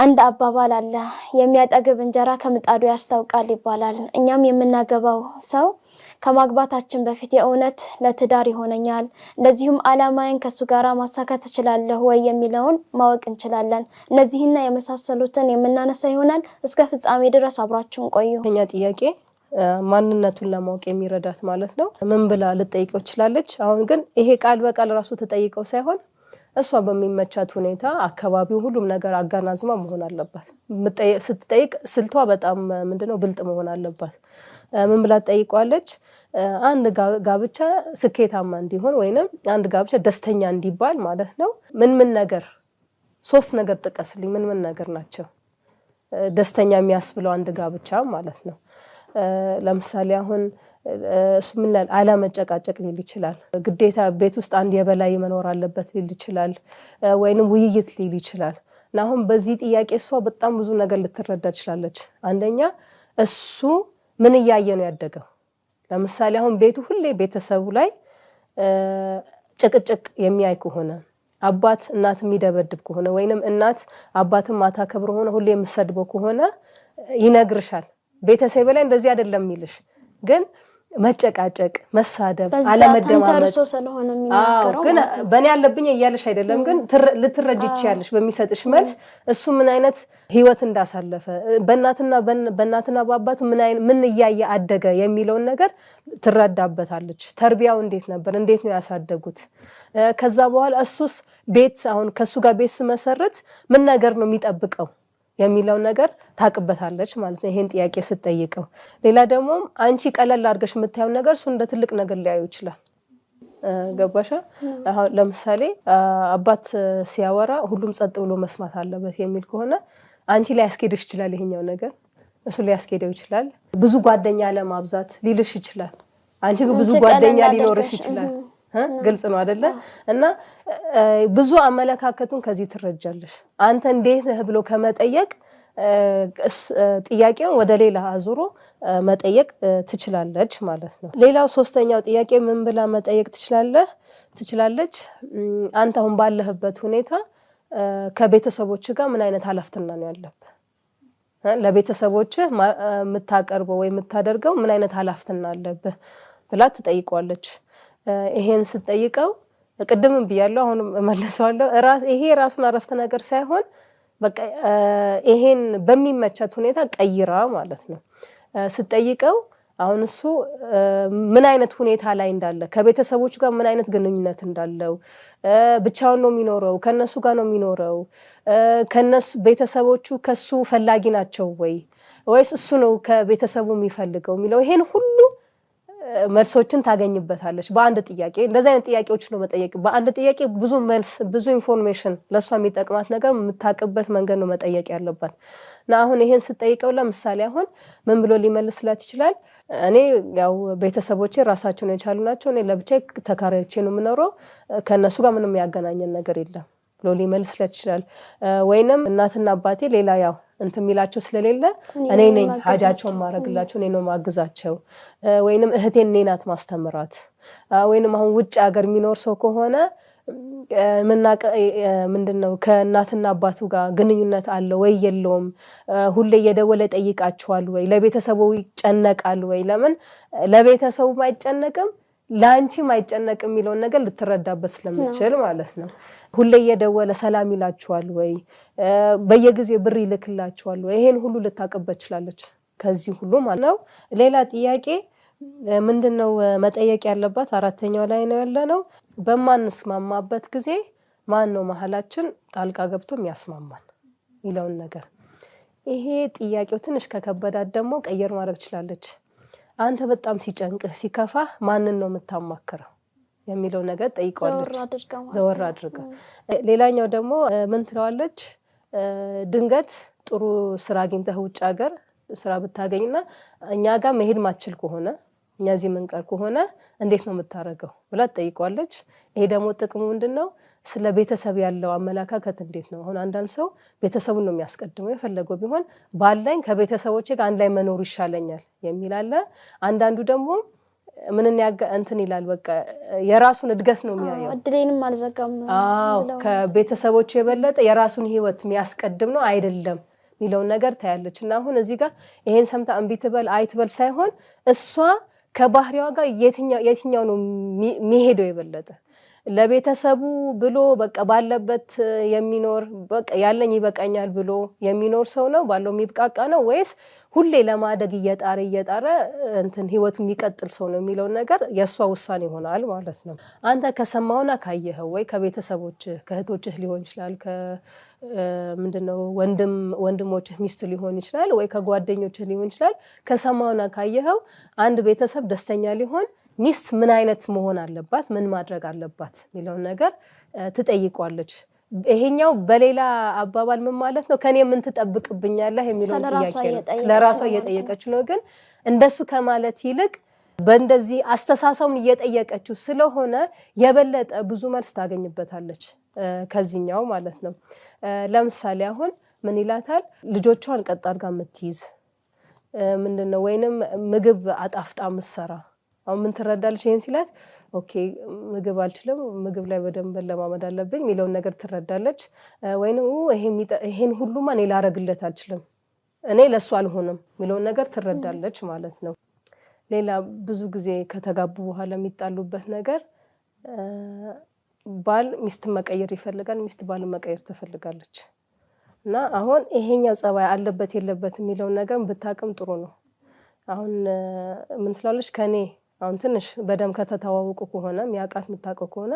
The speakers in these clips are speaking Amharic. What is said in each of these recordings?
አንድ አባባል አለ የሚያጠግብ እንጀራ ከምጣዱ ያስታውቃል ይባላል። እኛም የምናገባው ሰው ከማግባታችን በፊት የእውነት ለትዳር ይሆነኛል እንደዚሁም አላማዬን ከሱ ጋራ ማሳካት እችላለሁ ወይ የሚለውን ማወቅ እንችላለን። እነዚህና የመሳሰሉትን የምናነሳ ይሆናል። እስከ ፍጻሜ ድረስ አብራችሁን ቆዩ። እኛ ጥያቄ ማንነቱን ለማወቅ የሚረዳት ማለት ነው። ምን ብላ ልጠይቀው ትችላለች? አሁን ግን ይሄ ቃል በቃል ራሱ ተጠይቀው ሳይሆን እሷ በሚመቻት ሁኔታ አካባቢው ሁሉም ነገር አጋናዝማ መሆን አለባት። ስትጠይቅ ስልቷ በጣም ምንድነው ብልጥ መሆን አለባት። ምን ብላ ትጠይቀዋለች? አንድ ጋብቻ ስኬታማ እንዲሆን ወይንም አንድ ጋብቻ ደስተኛ እንዲባል ማለት ነው ምን ነገር ሶስት ነገር ጥቀስልኝ። ምን ነገር ናቸው ደስተኛ የሚያስብለው አንድ ጋብቻ ማለት ነው? ለምሳሌ አሁን እሱ ምን ላይ አለመጨቃጨቅ ሊል ይችላል። ግዴታ ቤት ውስጥ አንድ የበላይ መኖር አለበት ሊል ይችላል። ወይንም ውይይት ሊል ይችላል። እና አሁን በዚህ ጥያቄ እሷ በጣም ብዙ ነገር ልትረዳ ትችላለች። አንደኛ እሱ ምን እያየ ነው ያደገው? ለምሳሌ አሁን ቤቱ ሁሌ ቤተሰቡ ላይ ጭቅጭቅ የሚያይ ከሆነ አባት እናት የሚደበድብ ከሆነ ወይንም እናት አባትን ማታከብር ሆነ ሁሌ የምሰድበው ከሆነ ይነግርሻል። ቤተሰብ ላይ እንደዚህ አይደለም የሚልሽ ግን መጨቃጨቅ፣ መሳደብ፣ አለመደማመጥ ግን በእኔ ያለብኝ እያለሽ አይደለም ግን ልትረጂ ይችያለሽ በሚሰጥሽ መልስ እሱ ምን አይነት ህይወት እንዳሳለፈ በእናትና በአባቱ ምን እያየ አደገ የሚለውን ነገር ትረዳበታለች። ተርቢያው እንዴት ነበር? እንዴት ነው ያሳደጉት? ከዛ በኋላ እሱስ ቤት አሁን ከሱ ጋር ቤት ስመሰርት ምን ነገር ነው የሚጠብቀው የሚለው ነገር ታቅበታለች ማለት ነው። ይሄን ጥያቄ ስትጠይቀው ሌላ ደግሞ አንቺ ቀለል አድርገሽ የምታየው ነገር እሱ እንደ ትልቅ ነገር ሊያዩ ይችላል። ገባሻ? አሁን ለምሳሌ አባት ሲያወራ ሁሉም ጸጥ ብሎ መስማት አለበት የሚል ከሆነ አንቺ ላይ ያስኬድሽ ይችላል። ይሄኛው ነገር እሱ ላይ ያስኬደው ይችላል። ብዙ ጓደኛ ለማብዛት ሊልሽ ይችላል። አንቺ ብዙ ጓደኛ ሊኖርሽ ይችላል። ግልጽ ነው አይደለ? እና ብዙ አመለካከቱን ከዚህ ትረጃለሽ። አንተ እንዴት ነህ ብሎ ከመጠየቅ ጥያቄውን ወደ ሌላ አዙሮ መጠየቅ ትችላለች ማለት ነው። ሌላው ሶስተኛው ጥያቄ ምን ብላ መጠየቅ ትችላለች? አንተ አሁን ባለህበት ሁኔታ ከቤተሰቦች ጋር ምን አይነት ኃላፊነት ነው ያለብህ? ለቤተሰቦች የምታቀርበው ወይ የምታደርገው ምን አይነት ኃላፊነት አለብህ ብላ ትጠይቀዋለች። ይሄን ስትጠይቀው ቅድምም ብያለሁ አሁን እመለሰዋለሁ ይሄ ራሱን አረፍተ ነገር ሳይሆን በቃ ይሄን በሚመቻት ሁኔታ ቀይራ ማለት ነው ስትጠይቀው አሁን እሱ ምን አይነት ሁኔታ ላይ እንዳለ ከቤተሰቦቹ ጋር ምን አይነት ግንኙነት እንዳለው ብቻውን ነው የሚኖረው ከነሱ ጋር ነው የሚኖረው ከነሱ ቤተሰቦቹ ከሱ ፈላጊ ናቸው ወይስ እሱ ነው ከቤተሰቡ የሚፈልገው የሚለው ይሄን ሁሉ መልሶችን ታገኝበታለች በአንድ ጥያቄ። እንደዚህ አይነት ጥያቄዎች ነው መጠየቅ። በአንድ ጥያቄ ብዙ መልስ ብዙ ኢንፎርሜሽን ለሷ የሚጠቅማት ነገር የምታቀበት መንገድ ነው መጠየቅ ያለባት። እና አሁን ይሄን ስትጠይቀው ለምሳሌ አሁን ምን ብሎ ሊመልስላት ይችላል? እኔ ያው ቤተሰቦቼ ራሳቸውን የቻሉ ናቸው። እኔ ለብቻዬ ተካራይቼ ነው የምኖረው። ከነሱ ጋር ምንም ያገናኘን ነገር የለም ብሎ ሊመልስላት ይችላል። ወይንም እናትና አባቴ ሌላ ያው እንትን የሚላቸው ስለሌለ እኔ ነኝ ሀጃቸውን ማድረግላቸው እኔ ነው ማግዛቸው። ወይንም እህቴን እኔ ናት ማስተምራት። ወይንም አሁን ውጭ ሀገር የሚኖር ሰው ከሆነ ምንድነው ከእናትና አባቱ ጋር ግንኙነት አለ ወይ የለውም? ሁሌ እየደወለ ጠይቃቸዋል ወይ? ለቤተሰቡ ይጨነቃል ወይ? ለምን ለቤተሰቡ አይጨነቅም ላንቺም አይጨነቅም የሚለውን ነገር ልትረዳበት ስለምትችል ማለት ነው። ሁሌ እየደወለ ሰላም ይላችኋል ወይ? በየጊዜው ብር ይልክላችኋል ወይ? ይሄን ሁሉ ልታቀበት ትችላለች ከዚህ ሁሉ ማለት ነው። ሌላ ጥያቄ ምንድነው መጠየቅ ያለባት? አራተኛው ላይ ነው ያለነው። በማንስማማበት ጊዜ ማን ነው መሐላችን ጣልቃ ገብቶ የሚያስማማን የሚለውን ነገር። ይሄ ጥያቄው ትንሽ ከከበዳት ደግሞ ቀየር ማድረግ ትችላለች። አንተ በጣም ሲጨንቅህ ሲከፋህ ማንን ነው የምታማክረው የሚለው ነገር ጠይቀዋለች። ዘወር አድርጋ። ሌላኛው ደግሞ ምን ትለዋለች? ድንገት ጥሩ ስራ አግኝተህ ውጭ ሀገር ስራ ብታገኝና እኛ ጋር መሄድ ማትችል ከሆነ እኛ እዚህ መንቀር ከሆነ እንዴት ነው የምታረገው ብላ ትጠይቀዋለች። ይሄ ደግሞ ጥቅሙ ምንድነው? ስለ ቤተሰብ ያለው አመለካከት እንዴት ነው? አሁን አንዳንድ ሰው ቤተሰቡን ነው የሚያስቀድመው የፈለገው ቢሆን ባለኝ ከቤተሰቦቼ ጋር አንድ ላይ መኖር ይሻለኛል የሚል አለ። አንዳንዱ ደግሞ ምንን እንትን ይላል በቃ የራሱን እድገት ነው የሚያየው እድሌንም አልዘጋም ከቤተሰቦች የበለጠ የራሱን ህይወት የሚያስቀድም ነው አይደለም ሚለው ነገር ታያለች እና አሁን እዚህ ጋር ይሄን ሰምታ እንቢ ትበል አይትበል ሳይሆን እሷ ከባህሪዋ ጋር የትኛው ነው የሚሄደው የበለጠ ለቤተሰቡ ብሎ በቃ ባለበት የሚኖር በቃ ያለኝ ይበቃኛል ብሎ የሚኖር ሰው ነው ባለው የሚብቃቃ ነው ወይስ ሁሌ ለማደግ እየጣረ እንትን ህይወቱ የሚቀጥል ሰው ነው የሚለው ነገር የሷ ውሳኔ ይሆናል ማለት ነው አንተ ከሰማውና ካየኸው ወይ ከቤተሰቦች ከእህቶችህ ሊሆን ይችላል ምንድነው ወንድሞችህ ሚስት ሊሆን ይችላል ወይ ከጓደኞችህ ሊሆን ይችላል ከሰማውና ካየኸው አንድ ቤተሰብ ደስተኛ ሊሆን ሚስት ምን አይነት መሆን አለባት ምን ማድረግ አለባት ሚለው ነገር ትጠይቋለች ይሄኛው በሌላ አባባል ምን ማለት ነው ከኔ ምን ተጠብቅብኛለህ የሚለው ጥያቄ ለራሷ እየጠየቀች ነው ግን እንደሱ ከማለት ይልቅ በእንደዚህ አስተሳሰቡን እየጠየቀችው ስለሆነ የበለጠ ብዙ መልስ ታገኝበታለች ከዚህኛው ማለት ነው ለምሳሌ አሁን ምን ይላታል ልጆቿን ቀጥ አድርጋ የምትይዝ ምንድነው ወይንም ምግብ አጣፍጣ ምትሰራ አሁን ምን ትረዳለች ይሄን ሲላት ኦኬ ምግብ አልችልም ምግብ ላይ በደንብ ለማመድ አለብኝ ሚለውን ነገር ትረዳለች ወይንም ይሄን ሁሉ ማን ላረግለት አልችልም እኔ ለሱ አልሆንም ሚለውን ነገር ትረዳለች ማለት ነው ሌላ ብዙ ጊዜ ከተጋቡ በኋላ የሚጣሉበት ነገር ባል ሚስት መቀየር ይፈልጋል ሚስት ባል መቀየር ትፈልጋለች እና አሁን ይሄኛው ጸባይ አለበት የለበት ሚለው ነገር ብታቀም ጥሩ ነው አሁን ምን ትላለች ከኔ አሁን ትንሽ በደም ከተተዋወቁ ከሆነ ሚያቃት ምታቀው ከሆነ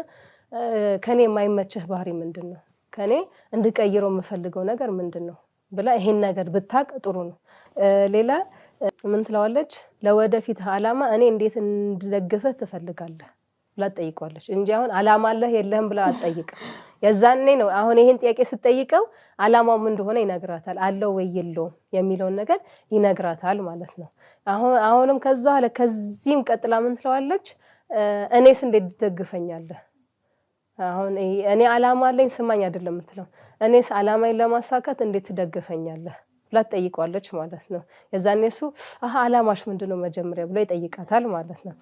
ከኔ የማይመችህ ባህሪ ምንድነው ከኔ እንድቀይረው የምፈልገው ነገር ምንድነው ብላ ይሄን ነገር ብታቅ ጥሩ ነው ሌላ ምን ትላለች ለወደፊት አላማ እኔ እንዴት እንድደግፍህ ትፈልጋለህ ብላ ጠይቋለች እንጂ አሁን አላማ አለህ የለህም ብላ አትጠይቅ የዛኔ ነው አሁን ይሄን ጥያቄ ስትጠይቀው አላማው ምን እንደሆነ ይነግራታል አለው ወይ የለውም የሚለው ነገር ይነግራታል ማለት ነው አሁንም ከዚህም ቀጥላ ምን ትለዋለች እኔስ እንዴት ትደግፈኛለህ አሁን እኔ አላማ አለኝ ስማኝ አይደለም የምትለው እኔስ አላማዬን ለማሳካት እንዴት ትደግፈኛለህ ብላ ጠይቋለች ማለት ነው የዛኔ እሱ አላማሽ ምንድነው መጀመሪያ ብሎ ይጠይቃታል ማለት ነው